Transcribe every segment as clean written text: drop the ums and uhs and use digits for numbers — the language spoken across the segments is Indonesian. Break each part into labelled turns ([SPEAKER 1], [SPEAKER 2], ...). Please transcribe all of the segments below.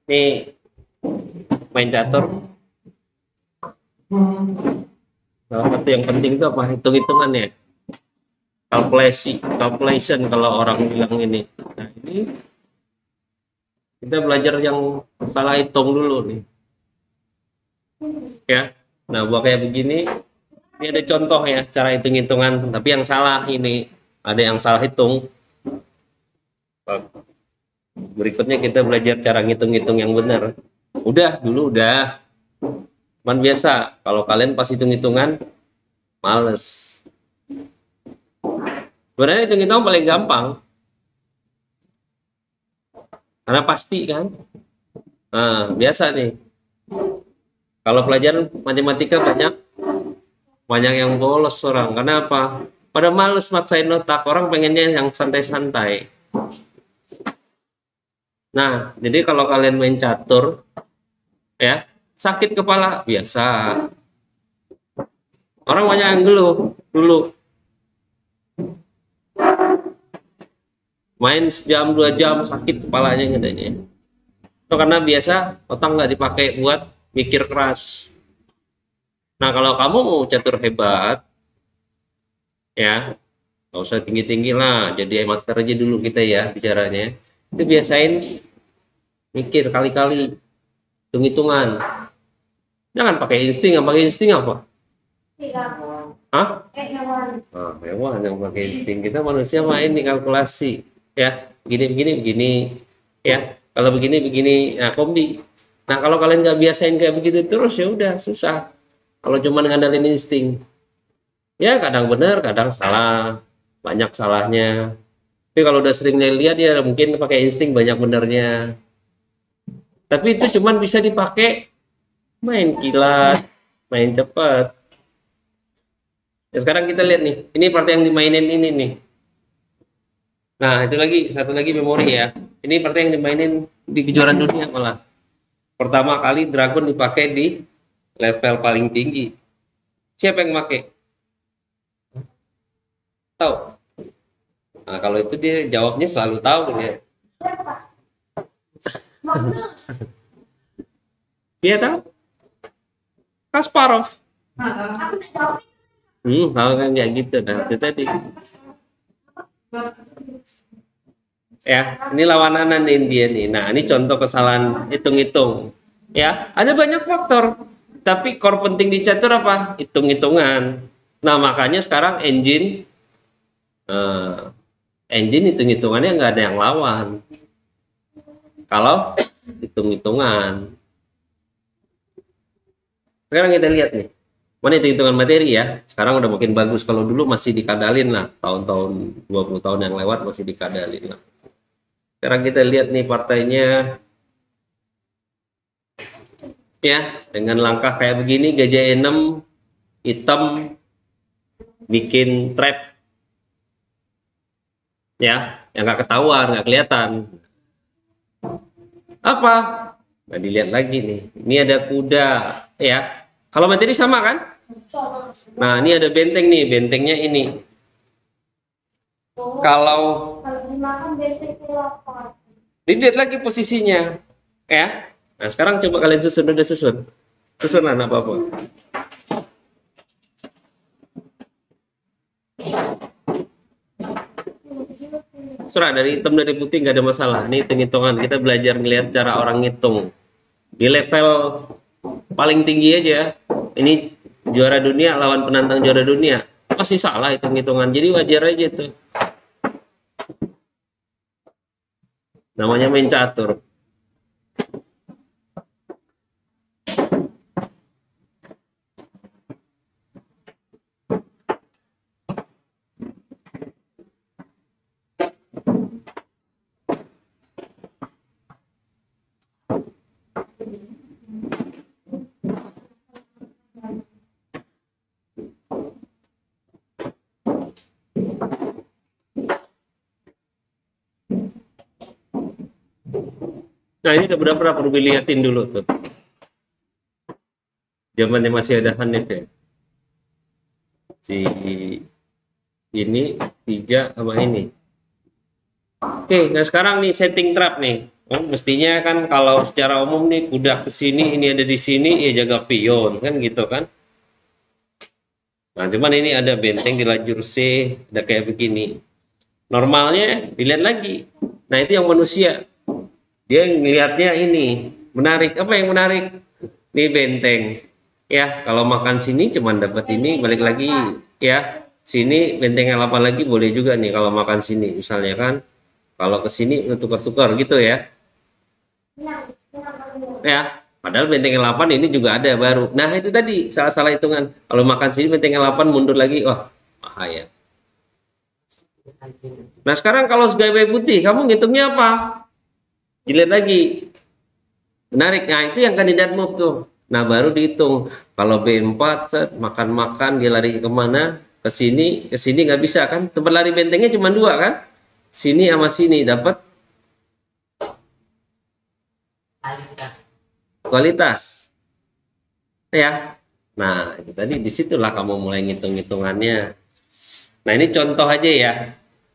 [SPEAKER 1] Nih main catur, salah satu yang penting itu apa? Hitung-hitungan ya. Calculation kalau orang bilang ini. Nah ini kita belajar yang salah hitung dulu nih, ya. Nah buat kayak begini, ini ada contoh ya cara hitung-hitungan, tapi yang salah ini ada yang salah hitung. Berikutnya kita belajar cara ngitung-ngitung yang benar. Udah, cuman biasa kalau kalian pas hitung-hitungan males. Sebenarnya hitung-hitung paling gampang karena pasti kan. Nah biasa nih, kalau pelajaran matematika banyak banyak yang bolos orang. Kenapa? Pada males maksain otak, orang pengennya yang santai-santai. Nah, jadi kalau kalian main catur, ya, sakit kepala biasa. Orang banyak yang ngeluh dulu. Main sejam 2 jam sakit kepalanya katanya. Itu karena biasa otak nggak dipakai buat mikir keras. Nah, kalau kamu mau catur hebat, ya, nggak usah tinggi-tinggi lah. Jadi master aja dulu kita ya bicaranya. Itu biasain mikir kali-kali, hitung-hitungan. Jangan pakai insting, nggak pakai insting apa? Hah? Ah, hewan yang pakai insting. Kita manusia main di kalkulasi. Ya, begini, ya. Kalau begini, nah kombi. Nah, kalau kalian nggak biasain kayak begitu terus, ya udah susah. Kalau cuma ngandalin insting, ya kadang benar, kadang salah, banyak salahnya. Tapi kalau udah sering lihat ya mungkin pakai insting banyak benernya. Tapi itu cuma bisa dipakai main kilat, main cepat. Ya, sekarang kita lihat nih, ini part yang dimainin ini nih. Nah, itu lagi satu lagi memori ya. Ini part yang dimainin di kejuaraan dunia malah. Pertama kali Dragon dipakai di level paling tinggi. Siapa yang pakai? Tahu? Nah, kalau itu dia jawabnya selalu tahu dia. Dia tahu? Kasparov. Tahu kan kayak gitu. Nah, itu tadi. Ya, ini lawanan India nih. Nah, ini contoh kesalahan hitung-hitung. Ya, ada banyak faktor. Tapi core penting di catur apa? Hitung-hitungan. Nah, makanya sekarang eh, engine hitung-hitungannya nggak ada yang lawan. Kalau hitung-hitungan. Sekarang kita lihat nih. Mana hitung-hitungan materi ya. Sekarang udah makin bagus. Kalau dulu masih dikadalin lah. Tahun-tahun 20 tahun yang lewat masih dikadalin lah. Sekarang kita lihat nih partainya. Ya, dengan langkah kayak begini, gajah E6 hitam bikin trap. Ya, yang nggak ketahuan, nggak kelihatan. Apa? Nah, dilihat lagi nih. Ini ada kuda, ya. Kalau materi sama kan? Nah, ini ada benteng nih, bentengnya ini. Kalau dilihat lagi posisinya, ya. Nah, sekarang coba kalian susun, udah susun. Susunan apa-apa. Surah dari hitam dari putih nggak ada masalah. Ini hitung-hitungan. Kita belajar ngelihat cara orang ngitung. Di level paling tinggi aja. Ini juara dunia lawan penantang juara dunia. Pasti salah hitung-hitungan. Jadi wajar aja tuh. Namanya main catur. Nah ini udah berapa perlu dilihatin dulu tuh. Zamannya masih ada Hanif ya. Si ini 3 sama ini. Oke, nah sekarang nih setting trap nih. Kan mestinya kan kalau secara umum nih kuda ke sini, ini ada di sini, ya jaga pion kan gitu kan. Nah, cuman ini ada benteng di lajur C, ada kayak begini. Normalnya dilihat lagi. Nah, itu yang manusia. Dia ngelihatnya ini menarik. Apa yang menarik? Ini benteng. Ya, kalau makan sini cuman dapat ini, balik lagi ya. Sini benteng yang 8 lagi boleh juga nih kalau makan sini misalnya kan. Kalau ke sini tukar-tukar gitu ya. Ya, padahal benteng 8 ini juga ada baru. Nah, itu tadi salah-salah hitungan. Kalau makan sini benteng 8 mundur lagi, wah, bahaya. Nah, sekarang kalau segawai putih, kamu ngitungnya apa? Dilihat lagi. Menarik. Nah, itu yang kandidat move tuh. Nah, baru dihitung. Kalau B4 set makan-makan dia lari kemana? Ke sini nggak bisa kan? Tempat lari bentengnya cuma dua kan? Sini sama sini dapat kualitas. Ya. Nah, itu tadi disitulah kamu mulai ngitung-hitungannya. Nah, ini contoh aja ya.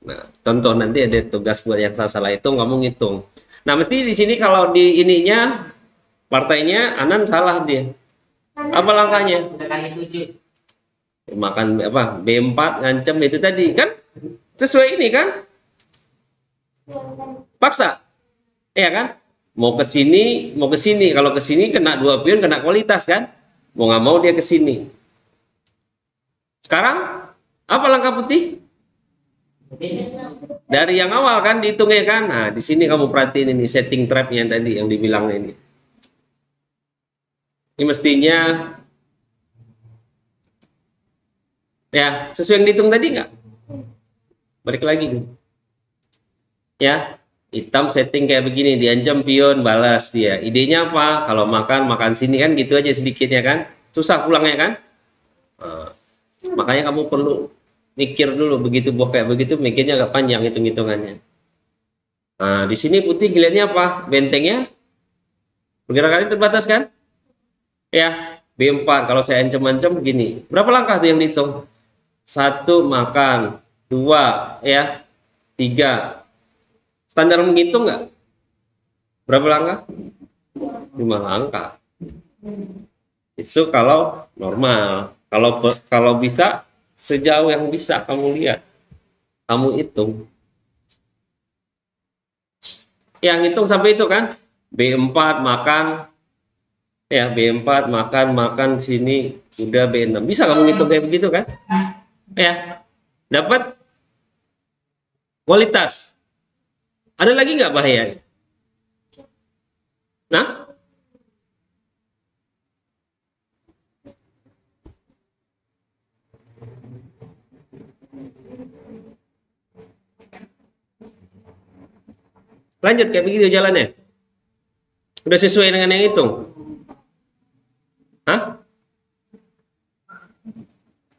[SPEAKER 1] Nah, contoh nanti ada tugas buat yang salah-salah hitung, kamu ngitung. Nah, mesti di sini kalau di ininya partainya Anan salah dia. Apa langkahnya? Makan apa? B4 ngancem itu tadi kan? Sesuai ini kan? Paksa. Iya kan? Mau ke sini, mau ke sini. Kalau ke sini kena 2 pion, kena kualitas kan? Mau nggak mau dia ke sini. Sekarang apa langkah putih? Dari yang awal kan dihitungnya kan. Nah, di sini kamu perhatiin ini setting trapnya tadi yang dibilang ini. Ini mestinya ya sesuai yang dihitung tadi nggak? Balik lagi nih. Ya, hitam setting kayak begini, diancam pion, balas dia. Idenya apa? Kalau makan sini kan gitu aja sedikitnya kan. Susah pulangnya kan? Nah, makanya kamu perlu mikir dulu begitu boh kayak begitu mikirnya agak panjang hitung-hitungannya. Nah, di sini putih gilirannya apa? Bentengnya pergerakannya terbatas kan? Ya, B4 kalau saya ancam-ancam begini. Berapa langkah tuh yang dihitung? 1 makan, 2 ya, 3. Standar menghitung nggak? Berapa langkah? 5 langkah. Itu kalau normal. Kalau bisa sejauh yang bisa kamu lihat, kamu hitung. Yang hitung sampai itu kan? B4 makan, ya B4 makan sini udah B6. Bisa kamu hitung kayak begitu kan? Ya, dapat kualitas. Ada lagi nggak bahaya? Nah, lanjut kayak begitu jalannya. Udah sesuai dengan yang hitung. Hah?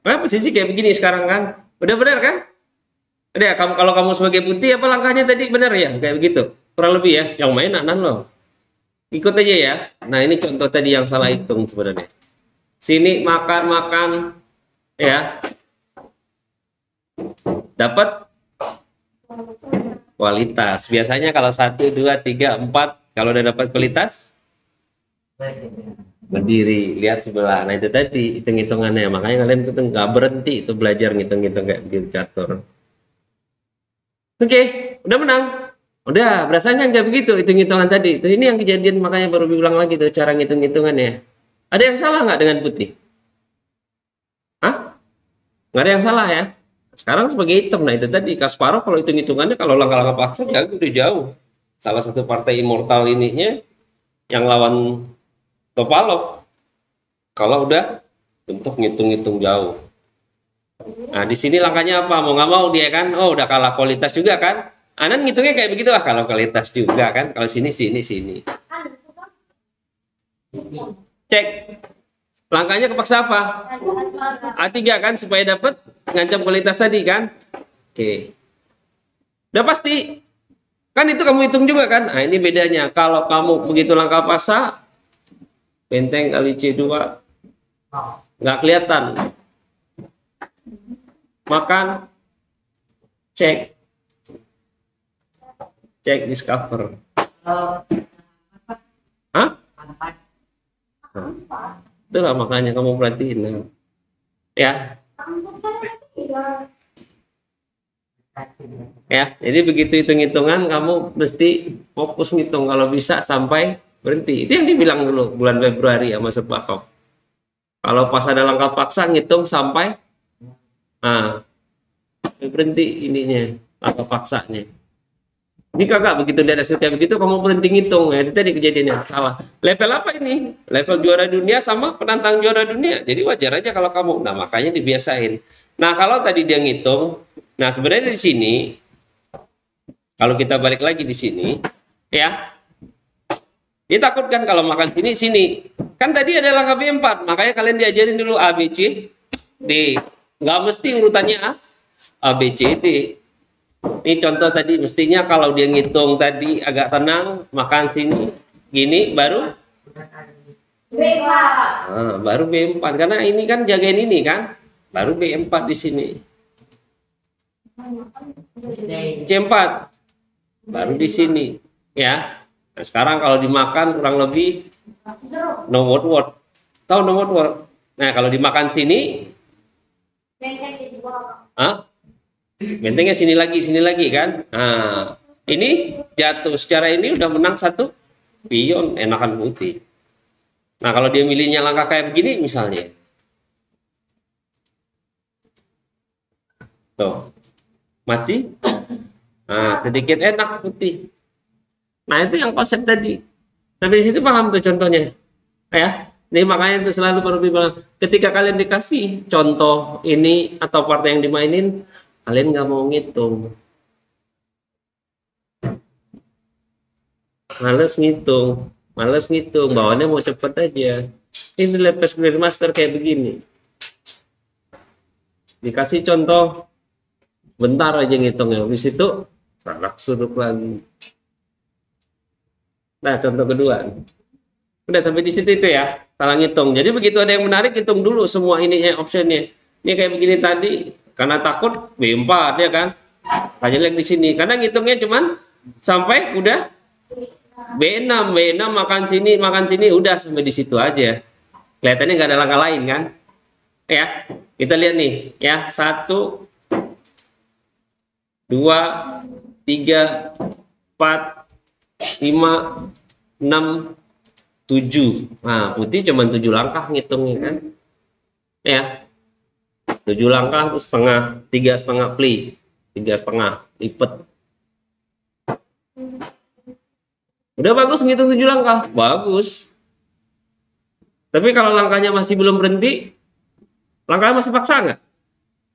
[SPEAKER 1] Nah, posisi kayak begini sekarang kan? Udah benar kan? Udah, kalau kamu sebagai putih apa langkahnya tadi benar ya? Kayak begitu. Kurang lebih ya. Yang main Anan loh. Ikut aja ya. Nah, ini contoh tadi yang salah hitung sebenarnya. Sini makan ya. Dapat kualitas. Biasanya kalau 1, 2, 3, 4 kalau udah dapat kualitas berdiri, lihat sebelah. Nah, itu tadi hitung-hitungannya. Makanya kalian tuh nggak berhenti itu belajar ngitung-ngitung kayak begitu catur. Oke, udah menang. Udah, berasa kan kayak begitu hitung-hitungan tadi. Itu ini yang kejadian makanya baru diulang lagi tuh cara ngitung-hitungannya. Ada yang salah nggak dengan putih? Hah? Nggak ada yang salah ya? Sekarang sebagai hitam, nah itu tadi Kasparov kalau hitung-hitungannya kalau langkah-langkah paksa ya udah jauh. Salah satu partai immortal ininya yang lawan Topalov. Kalau udah untuk ngitung-ngitung jauh. Nah di sini langkahnya apa? Mau nggak mau dia kan, oh udah kalah kualitas juga kan? Anan ngitungnya kayak begitu lah kalau kualitas juga kan? Kalau sini. Cek. Langkahnya kepaksa apa? A3 kan supaya dapat ngancam kualitas tadi kan? Oke. Udah pasti. Kan itu kamu hitung juga kan? Nah, ini bedanya. Kalau kamu begitu langkah paksa, benteng kali C2 nggak kelihatan. Makan, cek discover. Hah? Nah, itulah makanya kamu perhatiin ya. Ya, jadi begitu hitung-hitungan kamu mesti fokus ngitung kalau bisa sampai berhenti. Itu yang dibilang dulu bulan Februari sama Sepakok. Kalau pas ada langkah paksa ngitung sampai berhenti ininya, langkah paksanya. Ini kagak begitu lihat hasil kayak begitu kamu berhenti ngitung ya. Itu tadi kejadiannya salah. Level apa ini? Level juara dunia sama penantang juara dunia. Jadi wajar aja kalau kamu. Nah, makanya dibiasain. Nah, kalau tadi dia ngitung, nah sebenarnya di sini kalau kita balik lagi di sini, ya, dia takut kan kalau makan sini, sini. Kan tadi ada langkah B4, makanya kalian diajarin dulu A, B, C, D. Nggak mesti urutannya A, B, C, D. Ini contoh tadi, mestinya kalau dia ngitung tadi agak tenang, makan sini, gini, baru B4. Nah, baru B4, karena ini kan jagain ini kan, baru B4 di sini. C4. Baru di sini ya. Nah, sekarang kalau dimakan kurang lebih no word. Tahu no word? Nah, kalau dimakan sini bentengnya sini lagi kan. Nah, ini jatuh secara ini udah menang satu pion, enakan putih. Nah, kalau dia milihnya langkah kayak begini misalnya, tuh masih sedikit enak putih. Nah, itu yang konsep tadi. Tapi di situ paham tuh contohnya. Ya. Ini makanya itu selalu perlu bilang, ketika kalian dikasih contoh ini atau partai yang dimainin, kalian nggak mau ngitung. Males ngitung, bawaannya mau cepet aja. Ini lepas master kayak begini. Dikasih contoh, bentar aja ngitungnya. Habis itu salah suruh lagi. Nah, contoh kedua. Udah sampai di situ itu ya, salah ngitung. Jadi begitu ada yang menarik, hitung dulu semua ininya, optionnya. Ini kayak begini tadi, karena takut B4 ya kan. Aja lihat di sini, karena ngitungnya cuman sampai udah B6 makan sini, udah sampai di situ aja. Kelihatannya nggak ada langkah lain kan? Ya, kita lihat nih, ya 1, 2, 3, 4, 5, 6, 7. Nah, putih cuma 7 langkah ngitungnya kan. Ya. 7 langkah itu setengah, 3,5 pli. 3,5 lipat. Udah bagus ngitung 7 langkah, bagus. Tapi kalau langkahnya masih belum berhenti, langkahnya masih paksa nggak?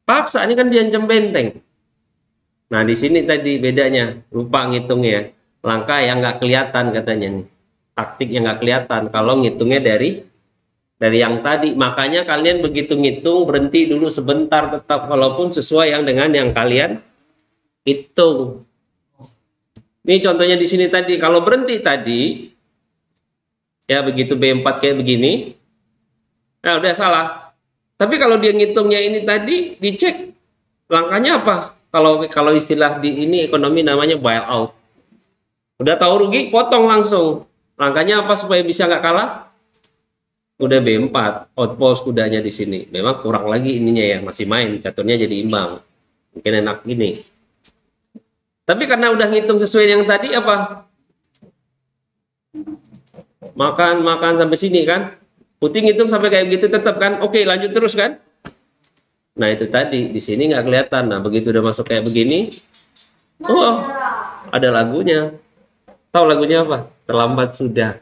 [SPEAKER 1] Paksa, ini kan diancam benteng. Nah, di sini tadi bedanya, lupa ngitungnya. Langkah yang nggak kelihatan katanya nih. Taktik yang nggak kelihatan kalau ngitungnya dari yang tadi. Makanya kalian begitu ngitung berhenti dulu sebentar tetap, walaupun sesuai yang dengan yang kalian hitung. Ini contohnya di sini tadi, kalau berhenti tadi ya begitu B4 kayak begini, nah udah salah. Tapi kalau dia ngitungnya ini tadi dicek langkahnya apa? Kalau istilah di ini ekonomi namanya buy out. Udah tahu rugi, potong langsung. Langkahnya apa supaya bisa nggak kalah? Udah B4, outpost kudanya di sini. Memang kurang lagi ininya ya, masih main, caturnya jadi imbang. Mungkin enak gini. Tapi karena udah ngitung sesuai yang tadi apa? Makan sampai sini kan? Putih ngitung sampai kayak gitu tetap kan? Oke, lanjut terus kan? Nah, itu tadi di sini nggak kelihatan. Nah, begitu udah masuk kayak begini, oh, ada lagunya. Tahu lagunya apa? Terlambat sudah.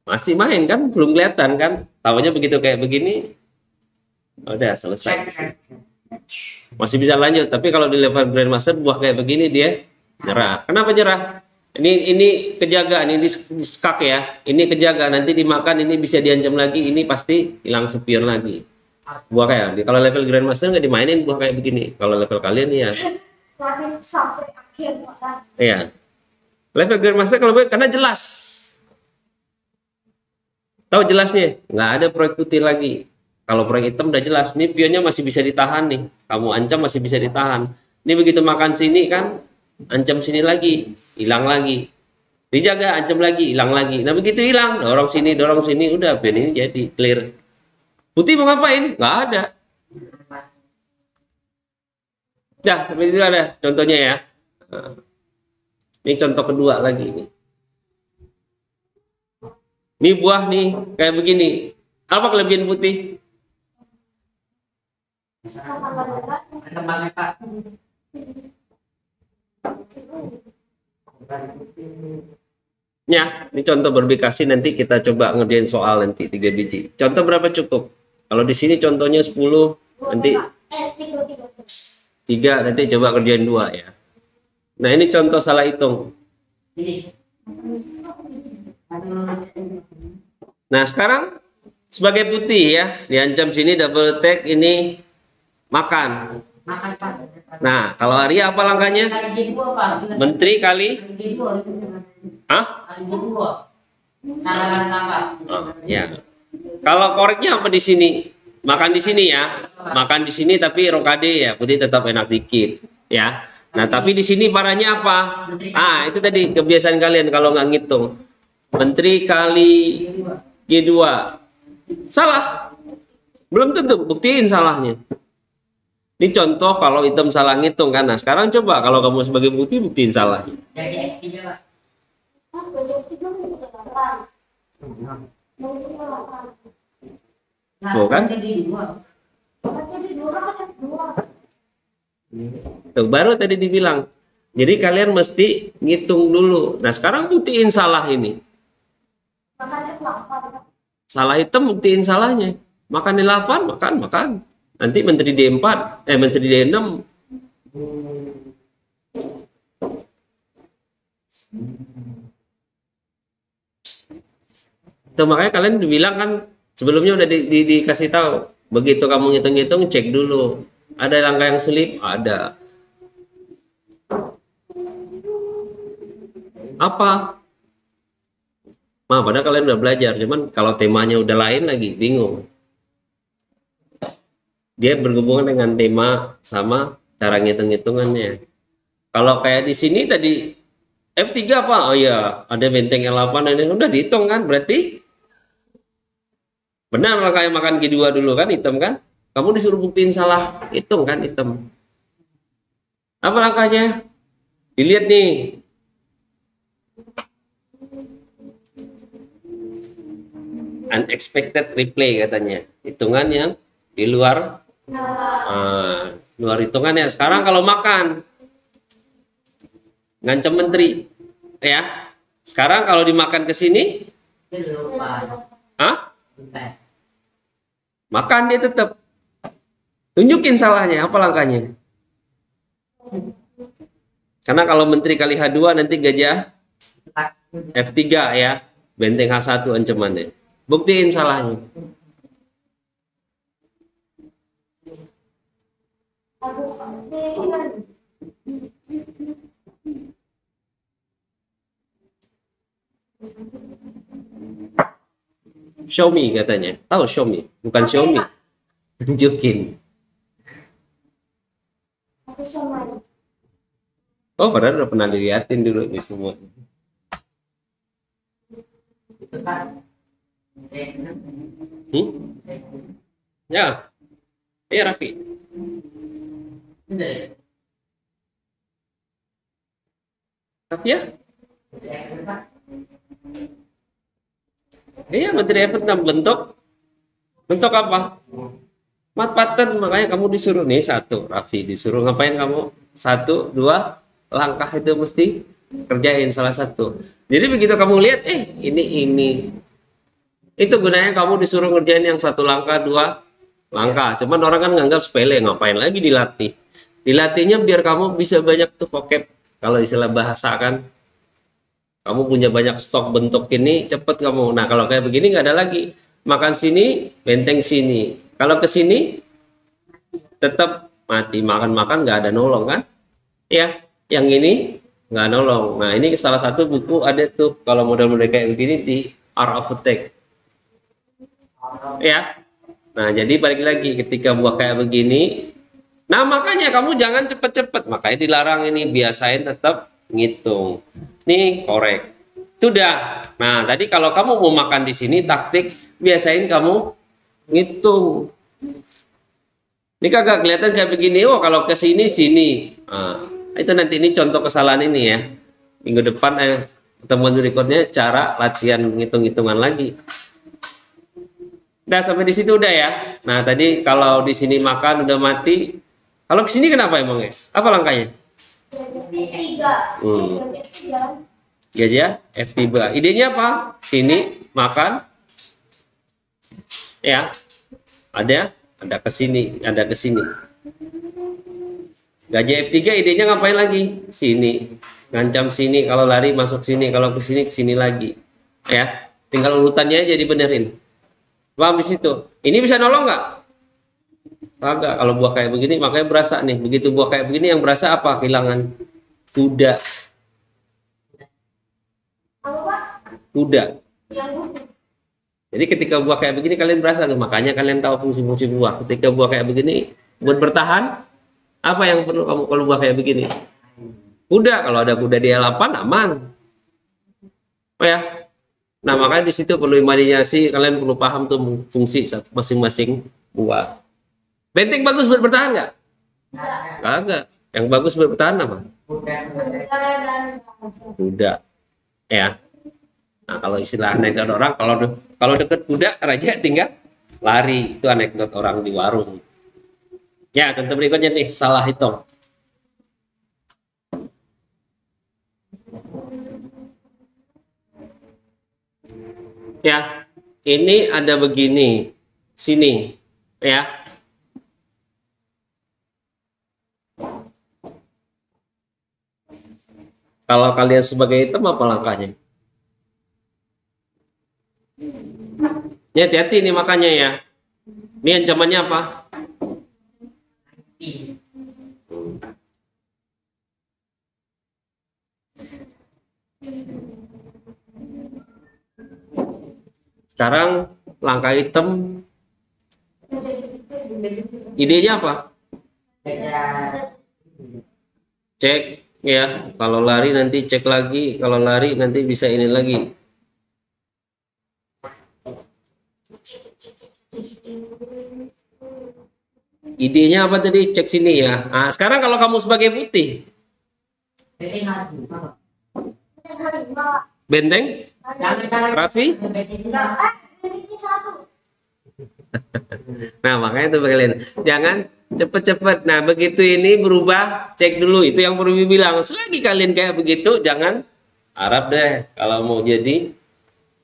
[SPEAKER 1] Masih main kan? Belum kelihatan kan? Tahunya begitu kayak begini, udah selesai. Masih bisa lanjut. Tapi kalau di level Grandmaster buah kayak begini dia nyerah. Kenapa nyerah? Ini kejaga, ini di skak ya. Ini kejaga, nanti dimakan ini bisa diancam lagi, ini pasti hilang sepion lagi. Buah kayak kalau level Grandmaster nggak dimainin buah kayak begini. Kalau level kalian ya sampai akhir. Iya. Level Grandmaster kalau karena jelas. Tahu jelasnya? Nggak ada proyek putih lagi. Kalau proyek hitam udah jelas. Ini pionnya masih bisa ditahan nih. Kamu ancam masih bisa ditahan. Ini begitu makan sini kan, ancam sini lagi, hilang lagi. Dijaga, ancam lagi, hilang lagi. Nah begitu hilang, dorong sini, udah pen ini jadi clear. Putih mau ngapain? Nggak ada. Dah, seperti itu ada contohnya ya. Nah, ini contoh kedua lagi ini. Ini buah nih, kayak begini. Apa kelebihan putih? Ya, ini contoh berbikasi, nanti kita coba ngerjain soal nanti 3 biji. Contoh berapa cukup? Kalau di sini contohnya 10, nanti 3, nanti coba kerjain 2 ya. Nah, ini contoh salah hitung. Nah, sekarang sebagai putih ya, diancam sini double tag ini makan. Nah, kalau Arya apa langkahnya? Menteri kali? Hah? Oh, ya. Kalau koreknya apa di sini? Makan di sini ya. Makan di sini tapi rokade ya, putih tetap enak dikit ya. Nah, tapi di sini parahnya apa? Ah, itu tadi kebiasaan kalian kalau nggak ngitung. Menteri kali G2. Salah. Belum tentu, buktiin salahnya. Ini contoh kalau hitam salah ngitung kan. Nah, sekarang coba kalau kamu sebagai bukti buktiin salahnya. Tuh kan? Tuh, baru tadi dibilang. Jadi kalian mesti ngitung dulu. Nah, sekarang buktiin salah ini. Salah hitam buktiin salahnya. Makan di 8, makan. Nanti menteri D4, menteri D6. Tuh, makanya kalian dibilang kan sebelumnya udah dikasih tahu. Begitu kamu ngitung-ngitung, cek dulu. Ada langkah yang selip? Ada. Apa? Nah, padahal kalian udah belajar. Cuman kalau temanya udah lain lagi, bingung. Dia berhubungan dengan tema sama cara ngitung-hitungannya. Kalau kayak di sini tadi F3 apa? Oh iya, ada benteng L8 ini udah dihitung kan? Berarti benar lah kayak makan G2 dulu kan, hitam kan? Kamu disuruh buktiin salah, hitung kan hitam. Apa langkahnya? Dilihat nih. Unexpected replay katanya. Hitungan yang di luar luar hitungannya. Sekarang kalau makan ngancam menteri ya. Sekarang kalau dimakan ke sini makan dia tetap. Tunjukin salahnya, apa langkahnya? Karena kalau menteri kali H2 nanti gajah F3 ya. Benteng H1 ancamannya. Buktiin salahnya. Show me katanya. Tahu show me, bukan show me. Tunjukin. Oh, padahal udah pernah dilihatin dulu ini semua. Ya. Iya, Raffi. Tapi ya. Iya, menteri effort bentuk apa? Mat pattern, makanya kamu disuruh nih satu, Raffi disuruh ngapain kamu? 1, 2 langkah itu mesti kerjain salah satu. Jadi begitu kamu lihat, ini. Itu gunanya kamu disuruh ngerjain yang 1 langkah, 2 langkah. Cuman orang kan nganggap sepele, ngapain lagi dilatih? Dilatihnya biar kamu bisa banyak tuh vocab. Kalau istilah bahasa kan, kamu punya banyak stok bentuk ini, cepet kamu. Nah, kalau kayak begini nggak ada lagi. Makan sini, benteng sini. Kalau ke sini, tetap mati. Makan-makan nggak ada nolong kan? Ya, yang ini nggak nolong. Nah, ini salah satu buku ada tuh, kalau model-model kayak begini di Art of Attack. Ya. Nah, jadi balik lagi, ketika buah kayak begini, Nah, makanya kamu jangan cepet-cepet. Makanya dilarang ini, biasain tetap ngitung. Nih, korek. Sudah. Nah, tadi kalau kamu mau makan di sini, taktik biasain kamu ngitung. Ini kagak kelihatan kayak begini. Oh, kalau ke sini sini. Nah, itu nanti ini contoh kesalahan ini ya. Minggu depan pertemuan berikutnya cara latihan ngitung-hitungan lagi. Udah sampai di situ udah ya. Nah, tadi kalau di sini makan udah mati. Kalau ke sini kenapa emangnya? Apa langkahnya? Gajah F3. Idenya apa? Sini makan. Ya. Ada ke sini, ada ke sini. Gajah F3 idenya ngapain lagi? Sini. Ngancam sini, kalau lari masuk sini, kalau ke sini lagi. Ya. Tinggal urutannya aja dibenerin. Paham di situ. Ini bisa nolong nggak? Kagak. Kalau buah kayak begini, makanya berasa nih. Begitu buah kayak begini, yang berasa apa? Kehilangan kuda. Kuda. Jadi ketika buah kayak begini kalian berasa tuh. Makanya kalian tahu fungsi-fungsi buah. Ketika buah kayak begini, buat bertahan, apa yang perlu kamu kalau buah kayak begini? Kuda. Kalau ada kuda di halaman, aman. Oh ya. Nah, makanya di situ perlu imajinasi, kalian perlu paham tuh fungsi masing-masing buah. Benteng bagus buat bertahan nggak? Kagak. Yang bagus buat bertahan apa? Kuda. Ya. Nah, kalau istilah anekdot orang, kalau deket kuda, raja tinggal lari. Itu anekdot orang di warung. Ya, contoh berikutnya nih, salah hitung. Ya, ini ada begini, sini, ya. Kalau kalian sebagai hitam apa langkahnya? Ya, hati-hati nih makanya ya. Ini ancamannya apa? Sekarang langkah hitam, idenya apa? Cek ya, kalau lari nanti cek lagi, kalau lari nanti bisa ini lagi. Idenya apa tadi? Cek sini ya. Nah, sekarang kalau kamu sebagai putih, benteng, Raffi. Nah, makanya itu kalian jangan cepet-cepet. Nah, begitu ini berubah, cek dulu. Itu yang perlu bilang. Selagi kalian kayak begitu, jangan harap deh kalau mau jadi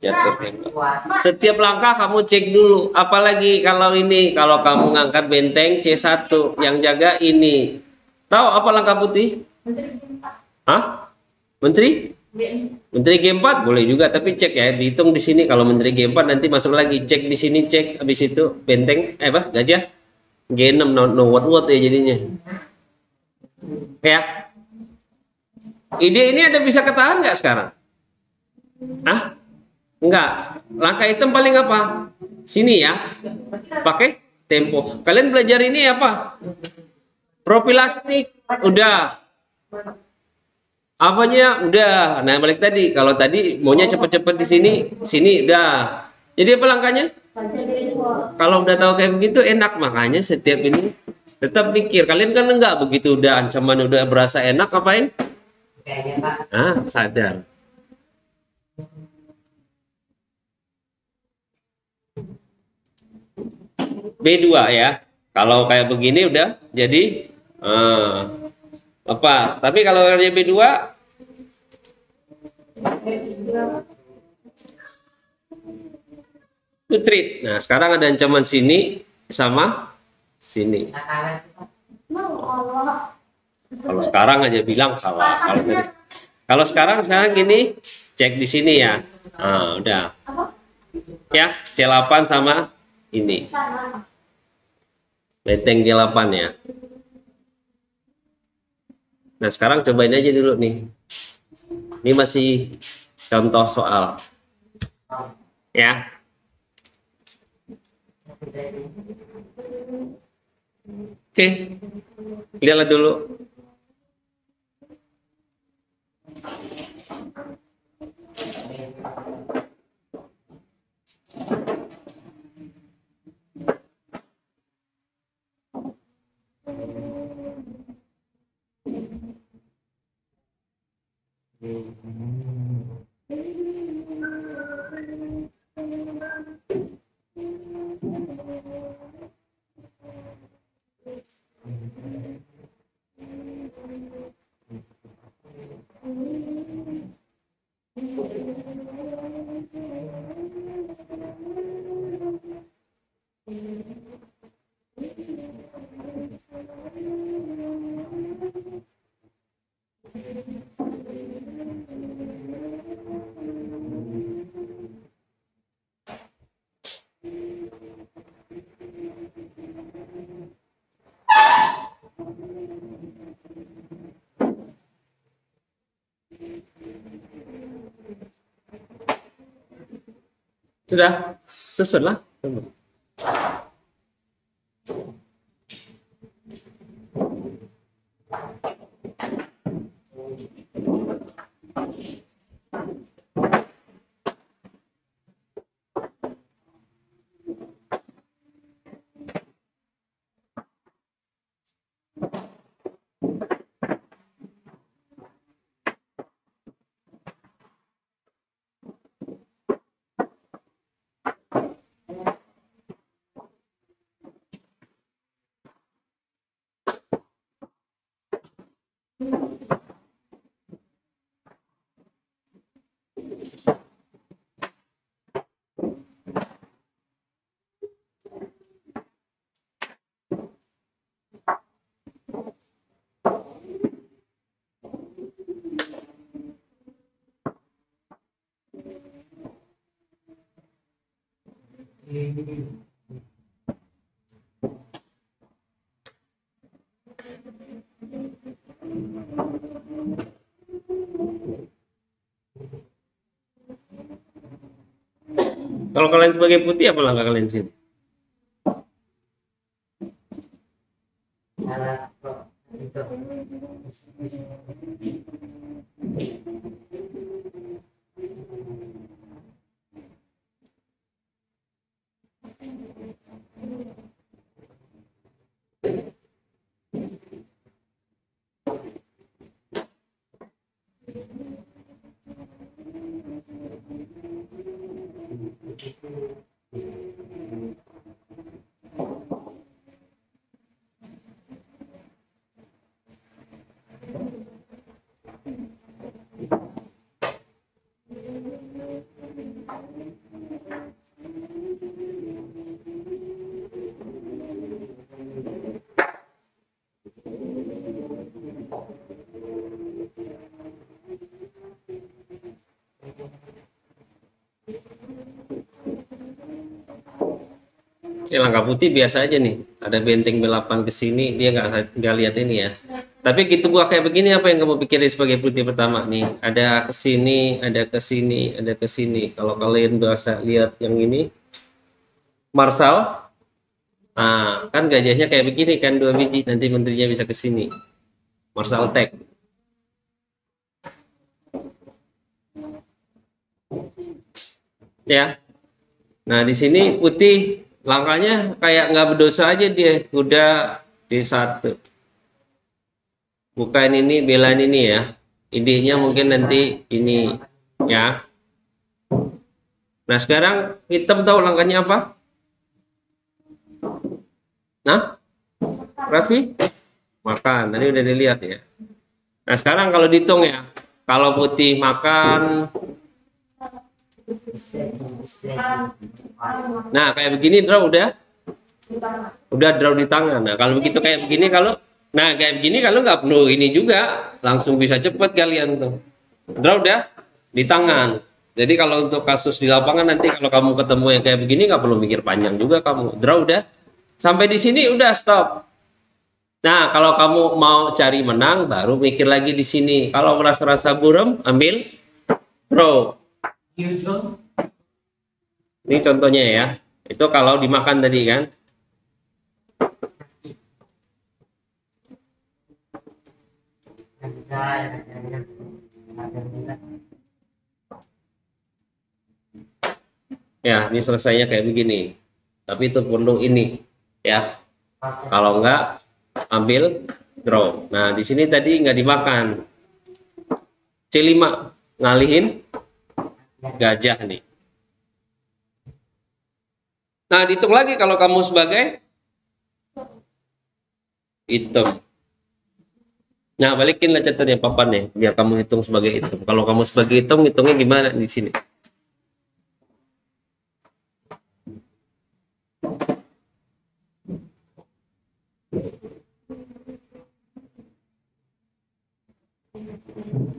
[SPEAKER 1] jatuh tembak. Setiap langkah kamu cek dulu. Apalagi kalau ini, kalau kamu ngangkat benteng C1, yang jaga ini. Tahu apa langkah putih? Hah? Menteri? Menteri G4 boleh juga, tapi cek ya, dihitung di sini. Kalau Menteri G4 nanti masuk lagi, cek di sini, cek habis itu benteng gajah G6 no what ya jadinya. Ya. Ide ini ada bisa ketahan nggak sekarang? Hah? Enggak. Langkah hitam paling apa? Sini ya. Pakai tempo. Kalian belajar ini apa? Profilastik. Udah. Apanya udah. Nah, balik tadi. Kalau tadi maunya cepet-cepet di sini udah. Jadi apa langkahnya? Kalau udah tahu kayak begitu enak, makanya setiap ini tetap pikir. Kalian kan enggak begitu udah ancaman udah berasa enak ngapain? Sadar. B2 ya. Kalau kayak begini udah jadi lepas. Tapi kalau kerja B2 itu treat. Nah, sekarang ada ancaman sini sama sini. Kalau sekarang aja bilang kalah. Kalau sekarang gini, cek di sini ya. Nah, udah. Ya, C8 sama ini. Benteng G8 ya. Nah, sekarang cobain aja dulu nih. Ini masih contoh soal. Ya. Oke, lihatlah dulu. Sudah, susun lah. Kalau kalian sebagai putih, apa langkah kalian sini? Ya, langkah putih biasa aja nih. Ada benteng B8 ke sini, dia nggak lihat ini ya. Tapi gitu buah kayak begini, apa yang kamu pikirin sebagai putih pertama nih? Ada ke sini, ada ke sini, ada ke sini. Kalau kalian biasa lihat yang ini, Marsal, nah kan gajahnya kayak begini kan, 2 biji, nanti menterinya bisa ke sini. Marsal Tech. Ya. Nah, di sini putih langkahnya kayak nggak berdosa aja dia, udah di satu. Bukan ini, belain ini ya. Idenya mungkin nanti ini ya. Nah, sekarang hitam tahu langkahnya apa? Nah, Raffi? Makan. Tadi udah dilihat ya. Nah, sekarang kalau dihitung ya. Kalau putih makan. Nah, kayak begini draw udah draw di tangan. Nah, kalau begitu kayak begini kayak begini kalau nggak perlu ini juga langsung bisa cepet kalian tuh. Draw udah di tangan. Jadi kalau untuk kasus di lapangan nanti kalau kamu ketemu yang kayak begini nggak perlu mikir panjang juga kamu. Draw udah sampai di sini udah stop. Nah, kalau kamu mau cari menang baru mikir lagi di sini. Kalau merasa-rasa buram, ambil draw. Ini contohnya ya. Itu kalau dimakan tadi kan. Ya, ini selesainya kayak begini. Tapi itu perlu ini, ya. Kalau enggak, ambil draw. Nah, di sini tadi nggak dimakan. C5, ngalihin gajah nih. Nah, dihitung lagi kalau kamu sebagai item. Nah, balikin lah catatannya papannya, biar kamu hitung sebagai item. Kalau kamu sebagai item, hitungnya gimana di sini?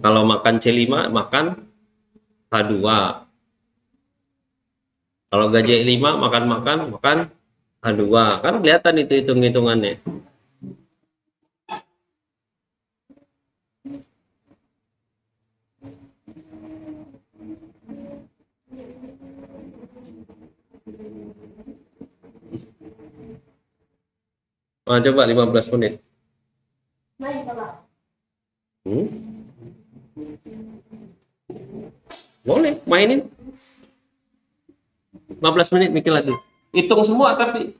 [SPEAKER 1] Kalau makan C5, makan H2. Kalau gajah 5, makan H2. Kan kelihatan itu hitung-hitungannya. Nah, coba 15 menit. Hmm? Boleh, mainin. 15 menit mikir lagi. Hitung semua tapi.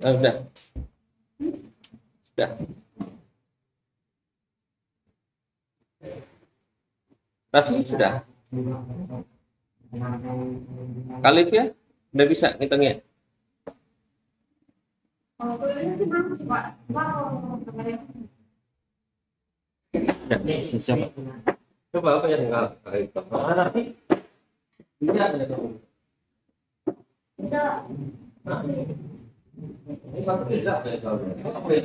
[SPEAKER 1] Udah. Sudah. Raffi sudah. Kalif ya? Udah bisa ngitungnya? Udah, siap. Coba apa yang enggak Kalif? Raffi? Tidak ada dong. Tidak. Ini apa tidak ada kalau apa ya?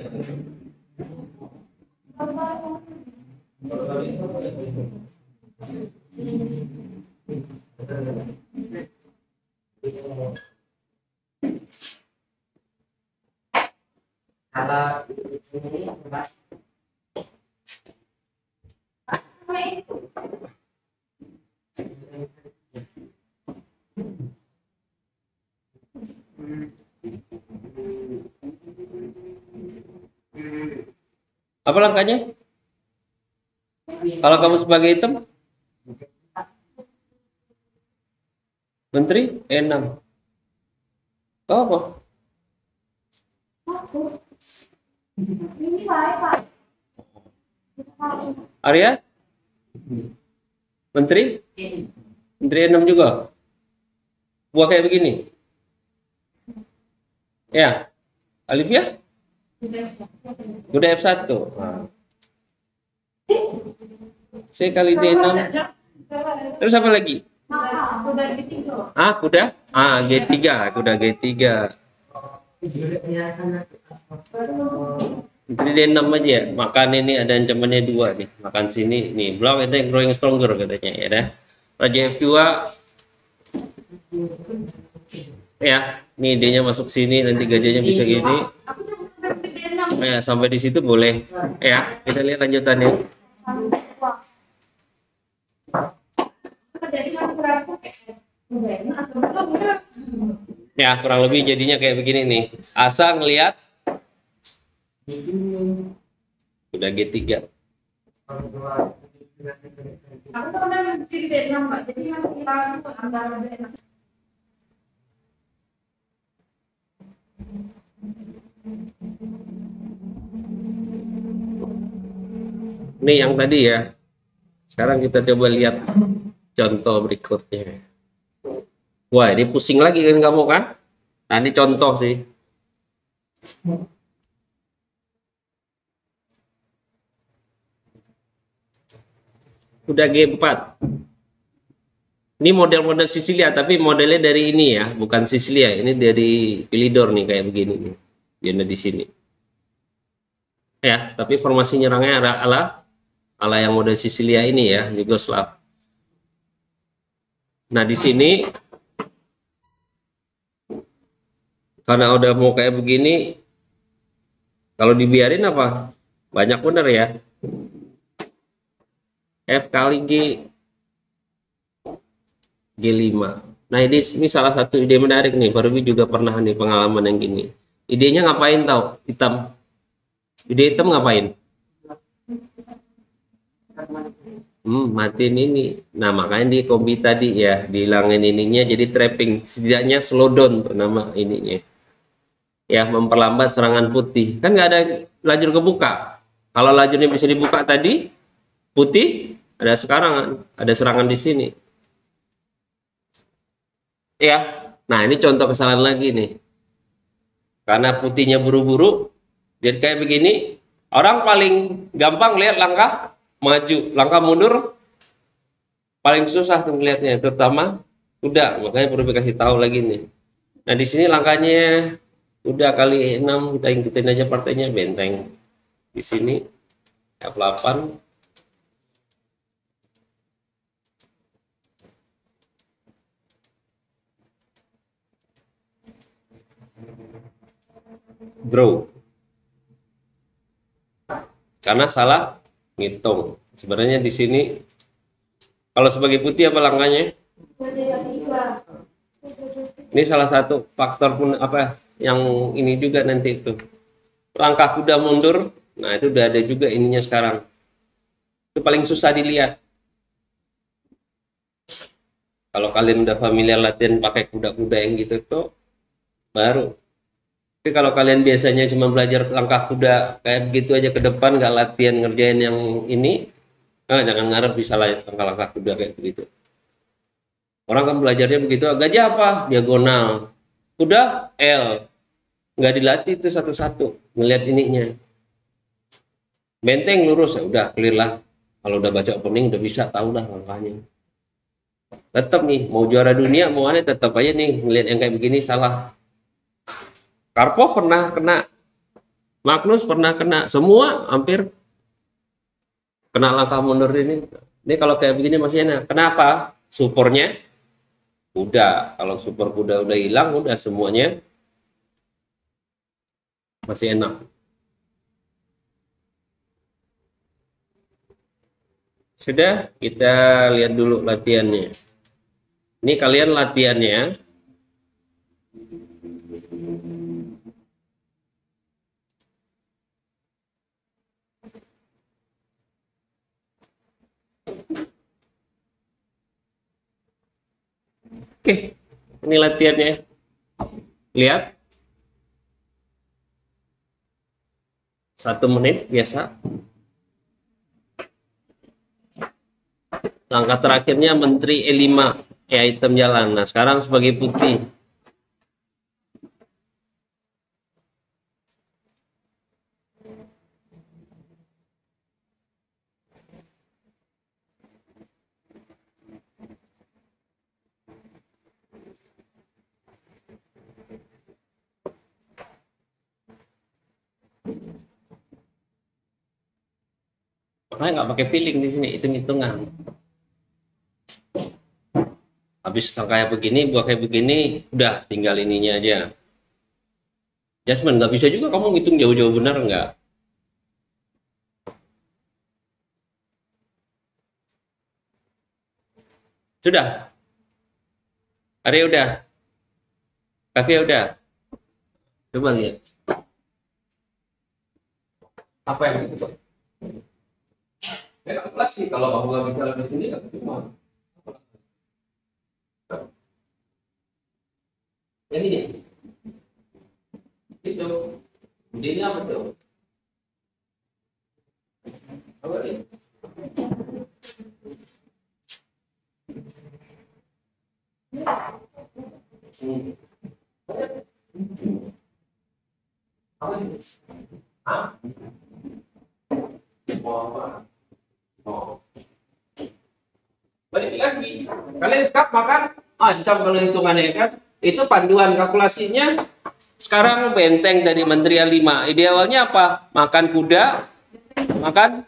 [SPEAKER 1] Apa langkahnya? Kalau kamu sebagai item, menteri E6. Oh, apa? Arya? Menteri? Menteri E6 juga? Buah kayak begini? Ya? Alif ya? Udah F1. Nah. C kali D6. Terus apa lagi? Kuda? G3. Kuda G3. Menteri D6 aja ya. Makan ini ada ancamannya 2 nih. Makan sini. Nih, block itu yang growing stronger katanya ya dah. Raja F2. Ya, nih D-nya masuk sini, nanti gajahnya bisa gini. Ya, sampai di situ boleh. Ya, kita lihat lanjutannya. Ya, kurang lebih jadinya kayak begini nih. Asa ngelihat udah G3.
[SPEAKER 2] Aku pernah di Vietnam, Mbak. Jadi masih ragu antara Vietnam.
[SPEAKER 1] Ini yang tadi ya. Sekarang kita coba lihat contoh berikutnya. Wah, ini pusing lagi kan kamu kan? Nah, ini contoh sih. Udah G4. Ini model-model Sicilia, tapi modelnya dari ini ya, bukan Sicilia. Ini dari Philidor nih kayak begini nih. Dia ada di sini. Ya, tapi formasi nyerangnya ala yang model Sicilia ini ya, Yugoslav. Nah, di sini karena udah mau kayak begini, kalau dibiarin apa? Banyak bener ya. F kali G5. Nah, ini salah satu ide menarik nih. Barbie juga pernah nih pengalaman yang gini. Idenya ngapain tau? Hitam. Ide hitam ngapain? Matiin ini. Nah, makanya di kombi tadi ya, dihilangin ininya jadi trapping. Setidaknya slow down bernama ininya. Ya, memperlambat serangan putih. Kan nggak ada lajur kebuka. Kalau lajurnya bisa dibuka tadi, putih, ada serangan di sini. Ya, nah ini contoh kesalahan lagi nih. Karena putihnya buru-buru, jadi kayak begini, orang paling gampang lihat langkah maju, langkah mundur paling susah tuh melihatnya, terutama udah, makanya perlu dikasih tahu lagi nih. Nah di sini langkahnya udah kali 6, kita ikutin aja partainya benteng. Di sini F8, draw. Karena salah ngitung. Sebenarnya di sini kalau sebagai putih apa langkahnya? Ini salah satu faktor pun apa yang ini juga nanti itu. Langkah kuda mundur, nah itu udah ada juga ininya sekarang. Itu paling susah dilihat. Kalau kalian udah familiar latihan pakai kuda-kuda yang gitu tuh baru. Tapi kalau kalian biasanya cuma belajar langkah kuda kayak begitu aja ke depan, nggak latihan ngerjain yang ini, jangan ngarep bisa langkah-langkah kuda kayak begitu. Orang kan belajarnya begitu, gajah apa? Diagonal. Kuda L. Nggak dilatih itu satu-satu, ngelihat ininya. Benteng lurus, ya udah clear lah. Kalau udah baca opening udah bisa tahu lah langkahnya. Tetap nih, mau juara dunia, mau aneh tetap aja nih, ngelihat yang kayak begini salah. Karpov pernah kena, Magnus pernah kena, semua hampir kena langkah mundur ini. Ini kalau kayak begini masih enak. Kenapa? Supportnya udah, kalau support kuda udah hilang, udah semuanya masih enak. Sudah, kita lihat dulu latihannya. Ini kalian latihannya. Oke, ini latihannya. Lihat. 1 menit biasa. Langkah terakhirnya Menteri E5, ya hitam jalan. Nah, sekarang sebagai putih. Makanya nggak pakai feeling di sini, hitung-hitungan. Habis kayak begini, buat kayak begini, udah tinggal ininya aja. Jasmine, nggak bisa juga kamu ngitung jauh-jauh benar nggak? Sudah? Arya udah? Kavia udah? Coba lihat. Apa yang itu? Ya kalkulasi kalau kamu nggak bisa lebih sini ya cuma. Ini itu. Ini apa tuh? Apa ini? Hmm. Apa ini? Hah? Mau apa? Oh. Balik lagi. Kalian sekarang makan ancam kalau hitungannya kan. Itu panduan kalkulasinya. Sekarang benteng dari Menteri 5. Idealnya apa? Makan kuda, makan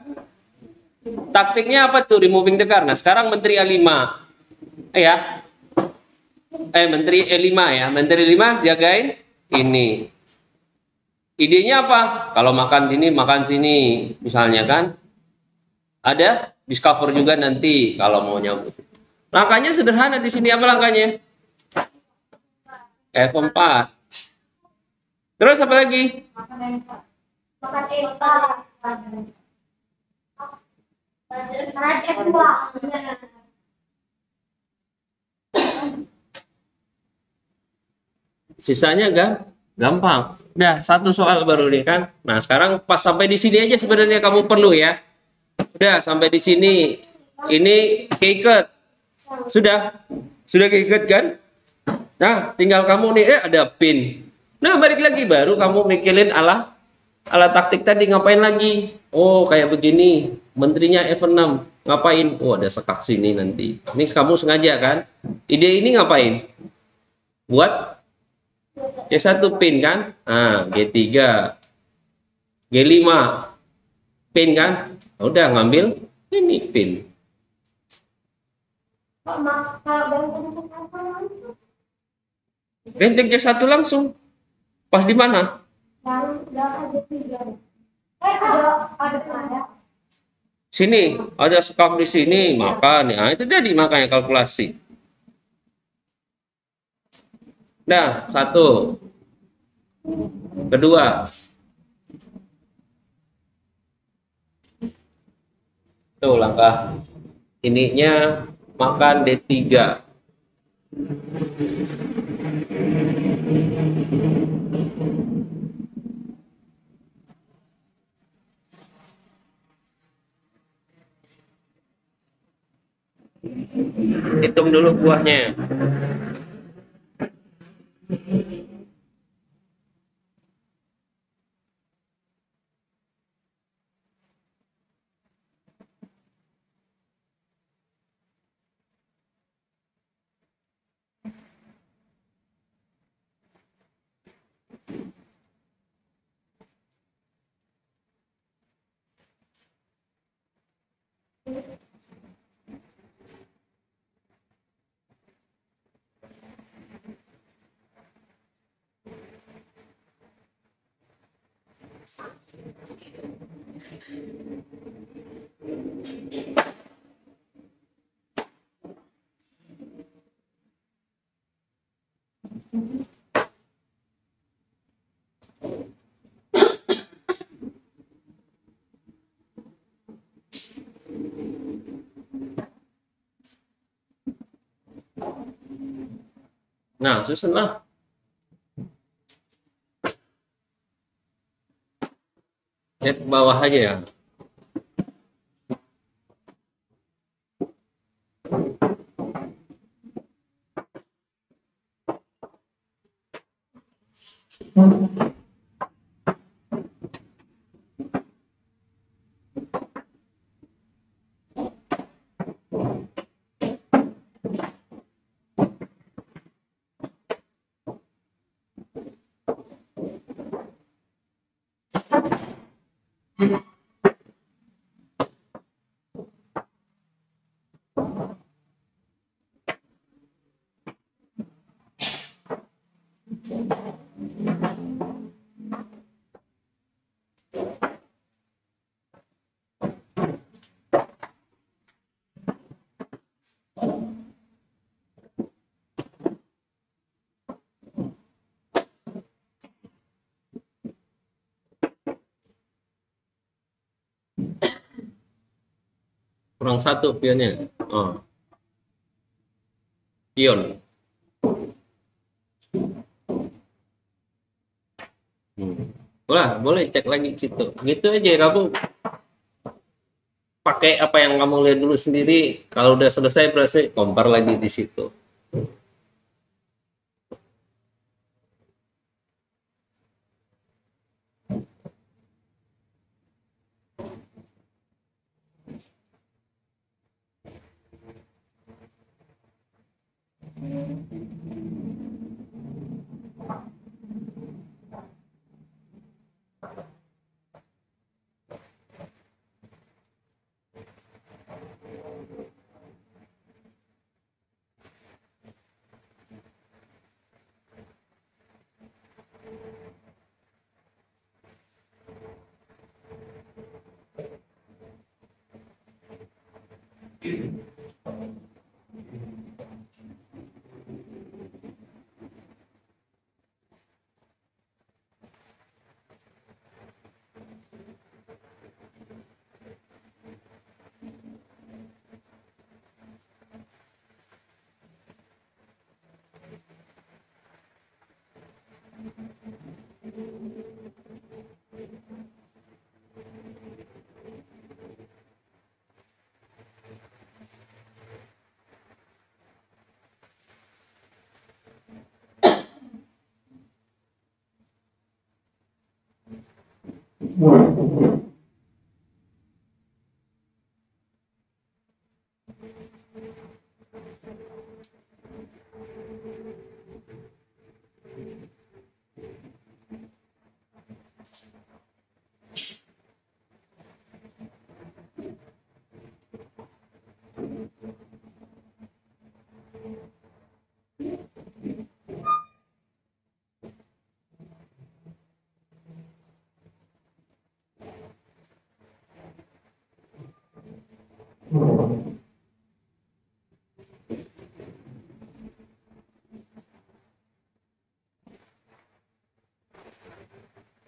[SPEAKER 1] taktiknya apa tuh? Removing the car. Nah, sekarang Menteri A5. Ya. Menteri E5 ya. Menteri 5 jagain ini. Idenya apa? Kalau makan ini, makan sini. Misalnya kan. Ada discover juga nanti kalau mau nyambut. Langkahnya sederhana di sini apa langkahnya? F4. Terus apa lagi?
[SPEAKER 2] Makan Eka. Raja dua.
[SPEAKER 1] Sisanya gampang. Udah satu soal baru nih kan. Nah, sekarang pas sampai di sini aja sebenarnya kamu perlu ya. Udah sampai di sini. Ini keikat. Sudah keikat kan? Nah, tinggal kamu nih ada pin. Nah, balik lagi baru kamu mikirin ala taktik tadi ngapain lagi? Oh, kayak begini. Menterinya F6 ngapain? Oh, ada sekak sini nanti. Ini kamu sengaja kan? Ide ini ngapain? Buat C1 pin kan? Nah, G3, G5 pin kan? Udah ngambil ini pin. Benteng C1 langsung. Pas di mana? Sini, ada skak di sini, makan ya. Itu jadi makanya kalkulasi. Nah, satu. Kedua. Tuh langkah ininya makan D3. Hitung dulu buahnya. Nah, susun lah. Lihat bawah aja ya. kurang satu pionnya. Oh, pion. Wah, boleh cek lagi di situ. Gitu aja kamu pakai apa yang kamu lihat dulu sendiri. Kalau udah selesai berarti compare lagi di situ.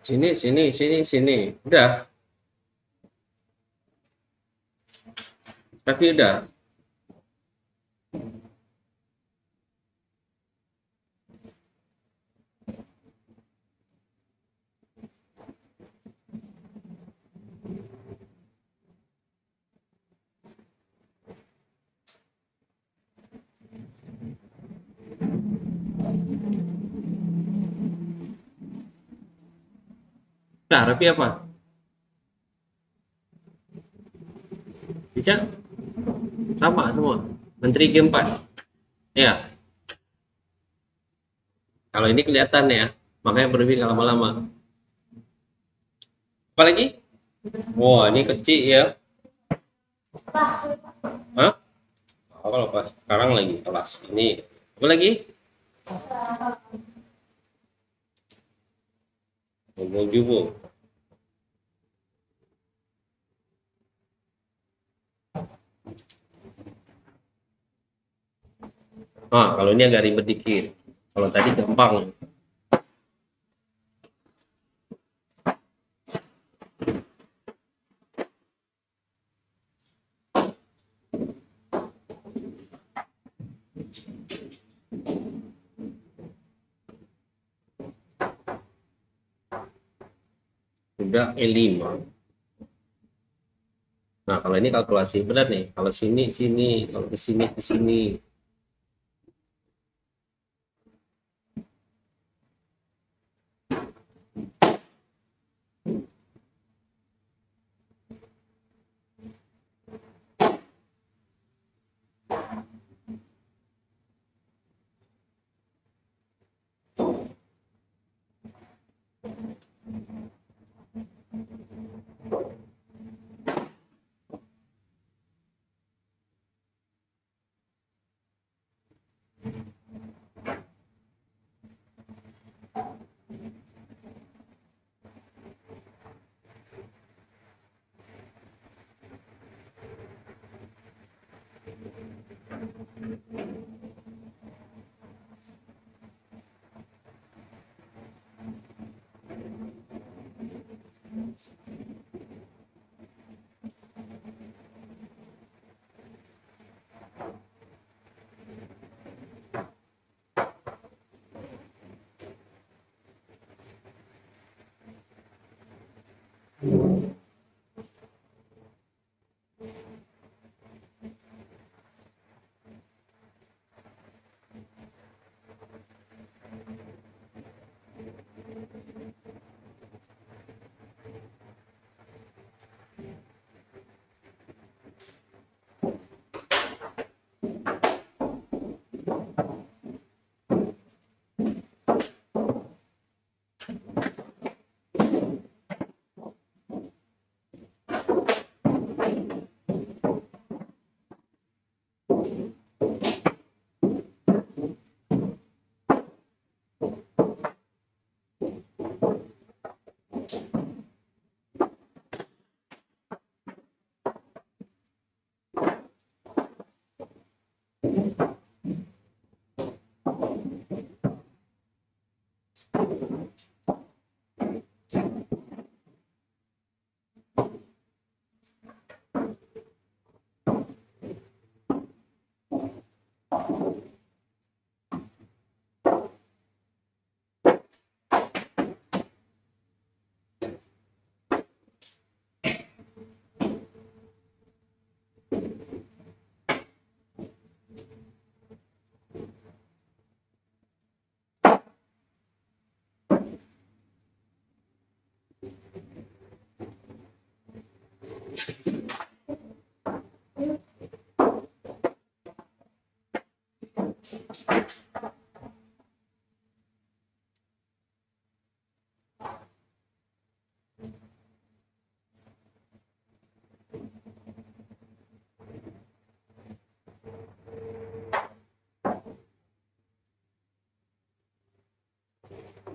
[SPEAKER 1] Sini, sini, sini, sini. Udah, tapi udah. Nah, tapi apa? Bisa sama semua. Menteri keempat. Ya, kalau ini kelihatan ya. Makanya berlebih lama-lama. Apalagi? Wah, ini kecil ya. Hah? Oh, kalau pas sekarang lagi kelas ini. Apa lagi? Mau jubo. Ah, kalau ini agak ribet dikit. Kalau tadi gampang. Udah E5. Nah, kalau ini kalkulasi benar nih. Kalau sini, sini. Kalau ke sini, ke sini.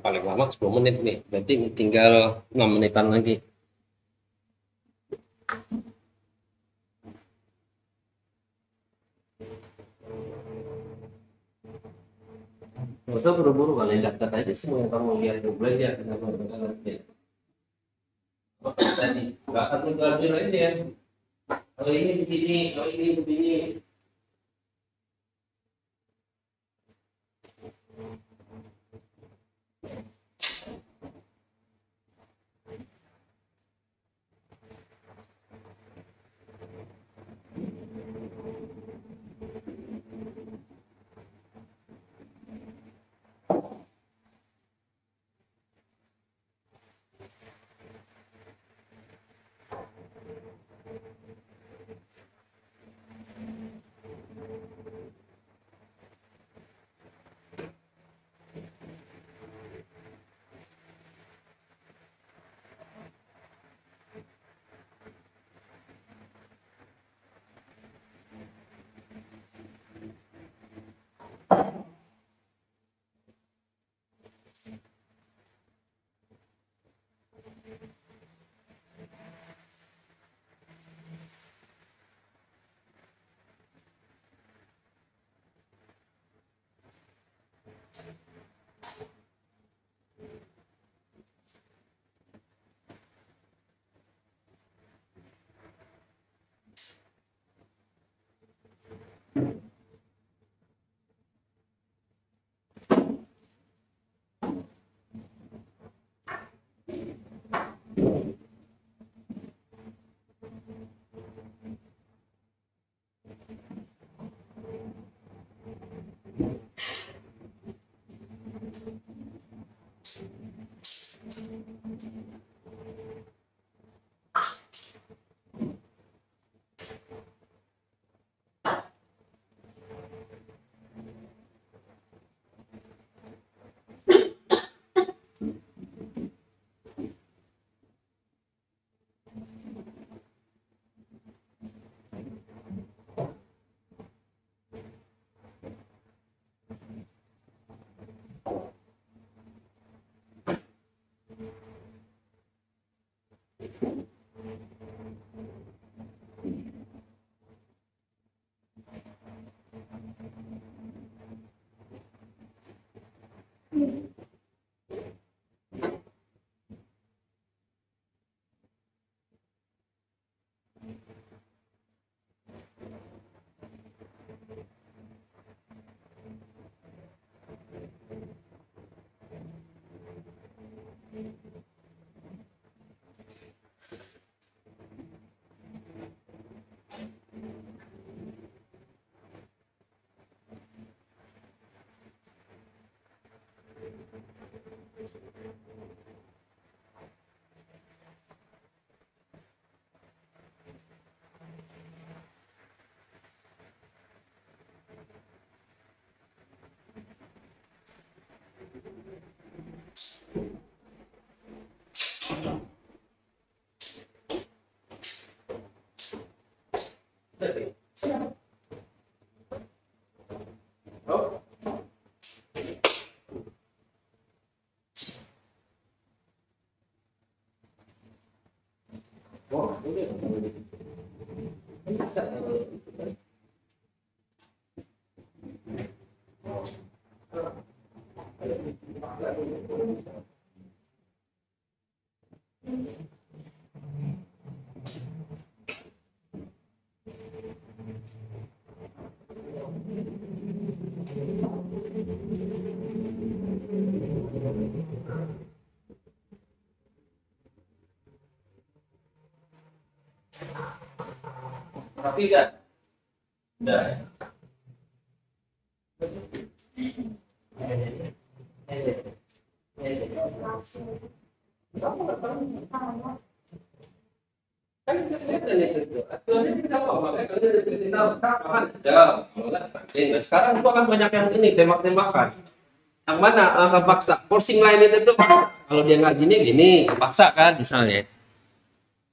[SPEAKER 1] Paling lama 10 menit nih, berarti tinggal 6 menitan lagi. Nggak usah buru-buru, kalian catat aja semua yang kamu lihat dulu aja. Kenapa ya? Tadi nggak satu gardir aja ya. Kalau ini begini, kalau ini begini. Rapi kan? Udah. Kan kelihatan itu. Aturannya kita apa? Makanya kalau udah dikasih tahu sekarang ada. Sekarang gua kan banyak yang ini tembak-tembakan. Yang mana langkah paksa? Forcing line itu tuh kalau dia nggak gini gini, paksa kan misalnya.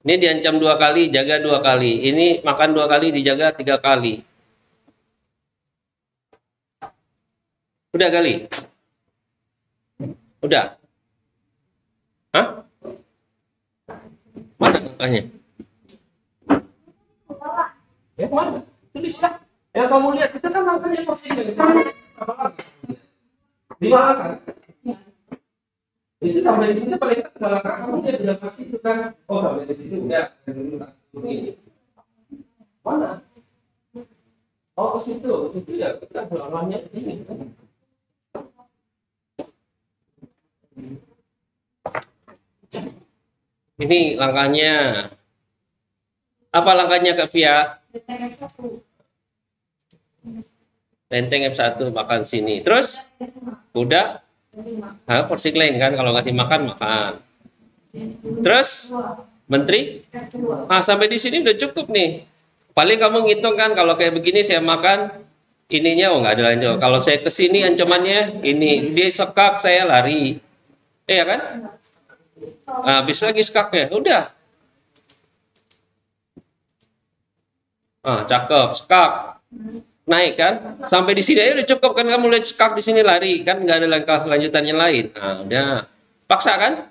[SPEAKER 1] Ini diancam 2 kali, jaga 2 kali. Ini makan 2 kali, dijaga 3 kali. Udah kali? Udah? Hah? Mana angkanya? Ya mana? Tulislah. Yang kamu lihat itu kan angkanya persis. Di mana kan? Itu sampai di sini paling tak belakang kamu dia sudah pasti itu kan. Oh sampai di sini udah. Begini. Mana? Oh ke situ ya kita belakangnya ini. Ini langkahnya. Apa langkahnya Kak Via? Benteng F1 makan sini. Terus? Udah? Nah, porsi lain kan kalau ngasih makan makan. Terus? Menteri? Nah, sampai di sini udah cukup nih. Paling kamu ngitung kan kalau kayak begini saya makan ininya nggak ada lanjut. Kalau saya kesini ancamannya ini dia sekak saya lari. Iya kan? Nah, habis lagi skaknya. Udah. Ah, cakep, skak. Naik kan? Sampai di sini aja udah cukup kan kamu lihat skak di sini lari kan nggak ada langkah lanjutannya lain. Nah, udah. Paksa kan?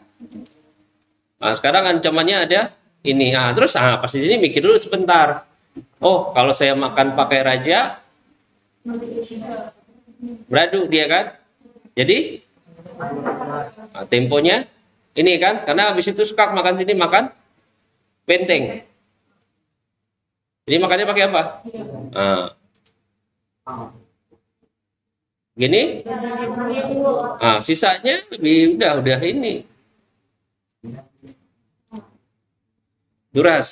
[SPEAKER 1] Nah, sekarang ancamannya ada ini. Ah, terus pas di sini mikir dulu sebentar. Oh, kalau saya makan pakai raja beradu dia kan? Jadi temponya ini kan? Karena habis itu skak makan sini makan benteng. Jadi makannya pakai apa? Nah. Gini? Nah, sisanya lebih udah ini. Duras.